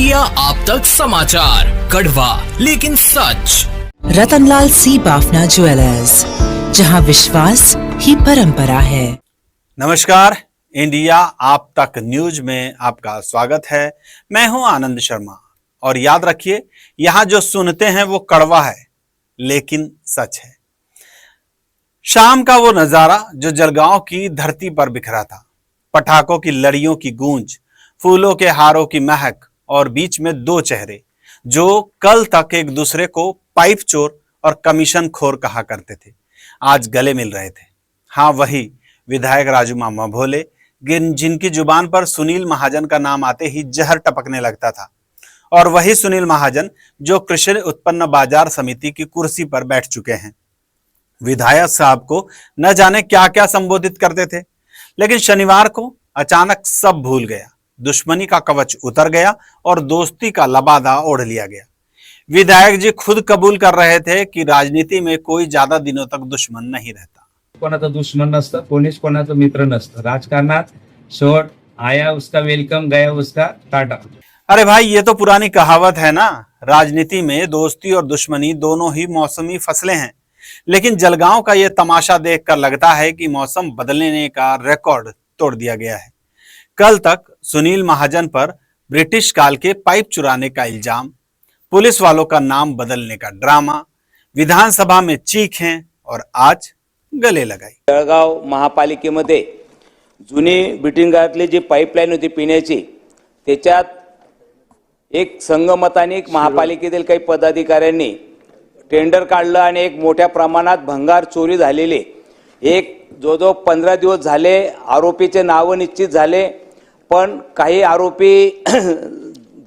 India आप तक समाचार, कड़वा लेकिन सच। रतनलाल सी बाफना ज्वेलर्स, जहां विश्वास ही परंपरा है। नमस्कार, इंडिया आप तक न्यूज में आपका स्वागत है। मैं हूं आनंद शर्मा और याद रखिए, यहां जो सुनते हैं वो कड़वा है लेकिन सच है। शाम का वो नजारा जो जलगांव की धरती पर बिखरा था, पटाखों की लड़ियों की गूंज, फूलों के हारों की महक और बीच में दो चेहरे जो कल तक एक दूसरे को पाइप चोर और कमीशन खोर कहा करते थे, आज गले मिल रहे थे। हाँ, वही विधायक राजू मामा भोले, जिनकी जुबान पर सुनील महाजन का नाम आते ही जहर टपकने लगता था, और वही सुनील महाजन जो कृषि उत्पन्न बाजार समिति की कुर्सी पर बैठ चुके हैं। विधायक साहब को न जाने क्या क्या संबोधित करते थे, लेकिन शनिवार को अचानक सब भूल गया। दुश्मनी का कवच उतर गया और दोस्ती का लबादा ओढ़ लिया गया। विधायक जी खुद कबूल कर रहे थे कि राजनीति में कोई ज्यादा दिनों तक दुश्मन नहीं रहता। कोणाचं दुश्मन नसतं, कोणीच कोणाचं मित्र नसतं। राजकारणात शेवट आया उसका वेलकम, गया उसका टाटा। अरे भाई, ये तो पुरानी कहावत है ना। राजनीति में दोस्ती और दुश्मनी दोनों ही मौसमी फसलें हैं, लेकिन जलगांव का ये तमाशा देखकर लगता है कि मौसम बदलने का रिकॉर्ड तोड़ दिया गया है। कल तक सुनील महाजन पर ब्रिटिश काल के पाइप चुराने का इल्जाम, पुलिस वालों का नाम बदलने का ड्रामा, विधानसभा में चीखें और आज गले लगाई। जळगाव महापालिकेमध्ये जुनी बिटिंगातली जी पाईपलाईन होती पिण्याची, त्याच्यात एक संगमताने एक महापालिकेतील काही पदाधिकाऱ्यांनी टेंडर काढलं आणि एक मोठ्या प्रमाणात भंगार चोरी झालेली, एक जो 15 दिवस झाले आरोपीचे नाव निश्चित झाले, पण काही आरोपी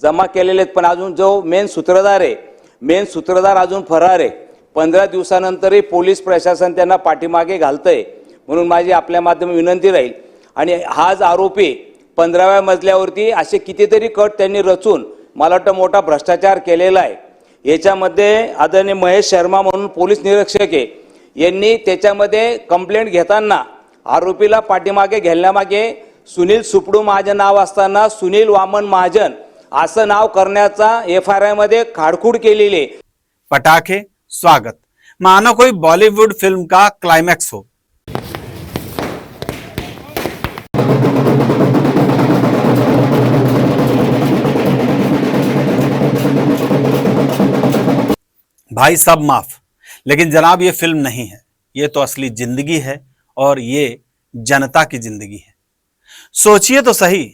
जमा केलेले आहेत, पण अजून जो मेन सूत्रधार अजून फरार आहे। 15 दिवसानंतरही पोलीस प्रशासन त्यांना पाठीमागे घालतंय, म्हणून माझी आपल्या माध्यमातून विनंती राहील। आणि हाच आरोपी 15व्या मजल्यावरती असे कितीतरी कट त्यांनी रचून मला वाटतं मोठा भ्रष्टाचार केलेला आहे। याच्यामध्ये आदरणीय महेश शर्मा म्हणून पोलीस निरीक्षक आहे, यांनी त्याच्यामध्ये कंप्लेंट घेताना आरोपीला पाठीमागे घेण्यामागे सुनील सुपडू महाजन नाव असताना सुनील वामन महाजन असं नाव करण्याचा FIR मध्ये खाडखूड केलेली। पटाखे, स्वागत, मानो कोई बॉलीवुड फिल्म का क्लाइमैक्स हो। भाई सब माफ, लेकिन जनाब ये फिल्म नहीं है, ये तो असली जिंदगी है और ये जनता की जिंदगी है। सोचिए तो सही,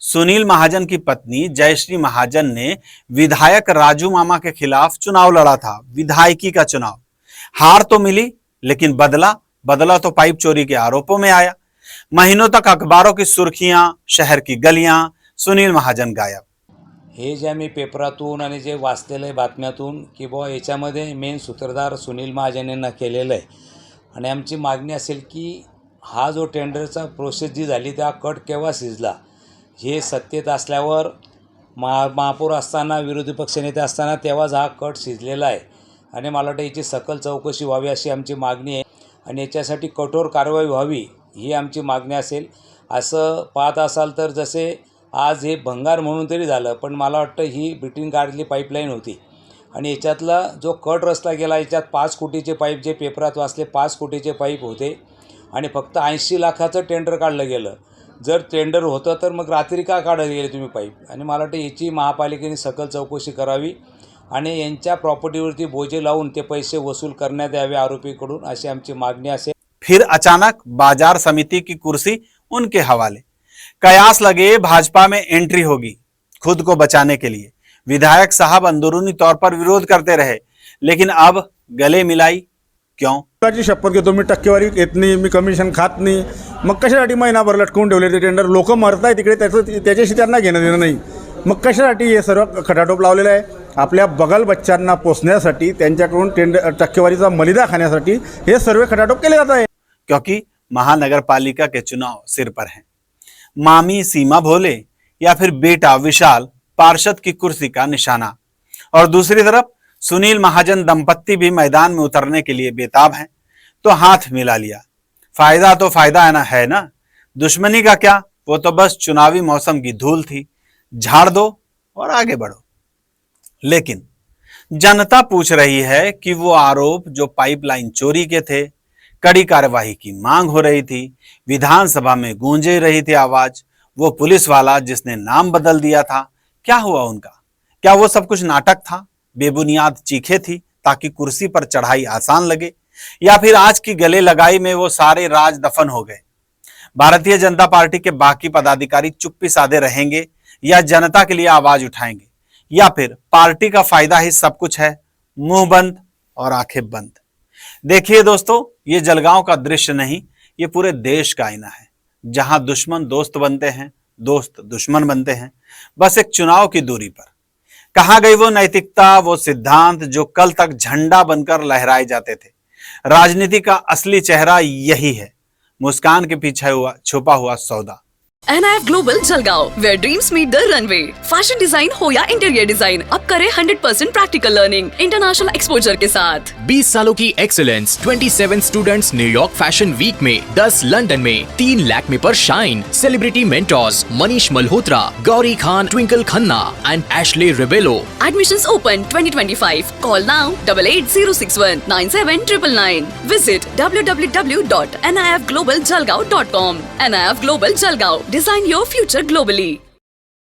सुनील महाजन की पत्नी जयश्री महाजन ने विधायक राजू मामा के खिलाफ चुनाव लड़ा था, विधायकी का चुनाव। हार तो मिली, लेकिन बदला तो पाइप चोरी के आरोपों में आया। महीनों तक अखबारों की सुर्खियां, शहर की गलियां, सुनील महाजन गायब। हे जे आम्ही पेपरातून आणि जे वाचलेलं बातम्यातून की बुवा याच्यामध्ये मेन सूत्रधार सुनील महाजन यांना केलेलं आहे, आणि आमची मागणी असेल की हा जो टेंडरचा प्रोसेस जी झाली त्या कट केव्हा शिजला, हे सत्तेत असल्यावर महापौर असताना, विरोधी पक्षनेते असताना तेव्हाच हा कट शिजलेला आहे, आणि मला वाटतं याची सकल चौकशी व्हावी अशी आमची मागणी आहे, आणि याच्यासाठी कठोर कारवाई व्हावी ही आमची मागणी असेल। असं पाहत असाल तर जसे आज हे भंगार म्हणून तरी झालं, पण मला वाटतं ही ब्रिटिश काळातली पाईपलाईन होती, आणि याच्यातला जो कट रचला गेला, याच्यात 5 कोटीचे पाईप, जे पेपरात वाचले 5 कोटीचे पाईप होते, आणि फक्त 80 लाखाचं टेंडर काढलं गेलं। जर टेंडर होतं तर मग रात्री का काढले गेले तुम्ही पाईप? आणि मला वाटतं याची महापालिकेने सकल चौकशी करावी आणि यांच्या प्रॉपर्टीवरती बोजे लावून ते पैसे वसूल करण्यात यावे आरोपीकडून, अशी आमची मागणी असेल। फिर अचानक बाजार समिति की कुर्सी उनके हवाले। कयास लगे भाजपा में एंट्री होगी खुद को बचाने के लिए। विधायक साहब अंदरूनी तौर पर विरोध करते रहे, लेकिन अब गले मिलाई क्यों? शपथ घेतो मी, टक्केवारी घेत नाही, मी कमिशन खात नाही, मग कशासाठी महिनाभर लटकवून ठेवले ते टेंडर? लोक मरताय तिकडे, त्याच्याशी त्यांना घेणं देणं नाही, मग कशासाठी हे सर्व खटाटोप लावलेला आहे? आपल्या बगल बच्चांना पोसण्यासाठी, त्यांच्याकडून टेंडर टक्केवारीचा मलिदा खाण्यासाठी हे सर्व खटाटोप केले जात आहे। क्योंकि महानगरपालिका के चुनाव सिर पर हैं। मामी सीमा भोले या फिर बेटा विशाल पार्षद की कुर्सी का निशाना, और दूसरी तरफ सुनील महाजन दंपत्ति भी मैदान में उतरने के लिए बेताब हैं। तो हाथ मिला लिया, फायदा तो फायदा है ना, दुश्मनी का क्या, वो तो बस चुनावी मौसम की धूल थी, झाड़ दो और आगे बढ़ो। लेकिन जनता पूछ रही है कि वो आरोप जो पाइपलाइन चोरी के थे, कड़ी कार्यवाही की मांग हो रही थी, विधानसभा में गूंजे रही थी आवाज, वो पुलिस वाला जिसने नाम बदल दिया था, क्या हुआ उनका? क्या वो सब कुछ नाटक था, बेबुनियाद चीखें थी ताकि कुर्सी पर चढ़ाई आसान लगे, या फिर आज की गले लगाई में वो सारे राज दफन हो गए? भारतीय जनता पार्टी के बाकी पदाधिकारी चुप्पी साधे रहेंगे या जनता के लिए आवाज उठाएंगे, या फिर पार्टी का फायदा ही सब कुछ है, मुंह बंद और आंखें बंद? देखिए दोस्तों, ये जलगांव का दृश्य नहीं, ये पूरे देश का आईना है, जहां दुश्मन दोस्त बनते हैं, दोस्त दुश्मन बनते हैं, बस एक चुनाव की दूरी पर। कहां गई वो नैतिकता, वो सिद्धांत जो कल तक झंडा बनकर लहराए जाते थे? राजनीति का असली चेहरा यही है, मुस्कान के पीछे छुपा हुआ सौदा। NIF Global Jalgaon, where dreams meet the runway। Fashion design हो या इंटीरियर डिजाइन, अब करें 100% प्रैक्टिकल लर्निंग इंटरनेशनल एक्सपोजर के साथ। 20 सालों की excellence, 27 students New York fashion week में, 10 लंदन में, 3 लैक्मे पर shine. Celebrity mentors Manish Malhotra, Gauri Khan, Twinkle Khanna and Ashley Rebello. Admissions open 2025. Call now 8806197999. Visit www.nifglobaljalgaon.com. NIF Global Jalgaon. Design your future globally.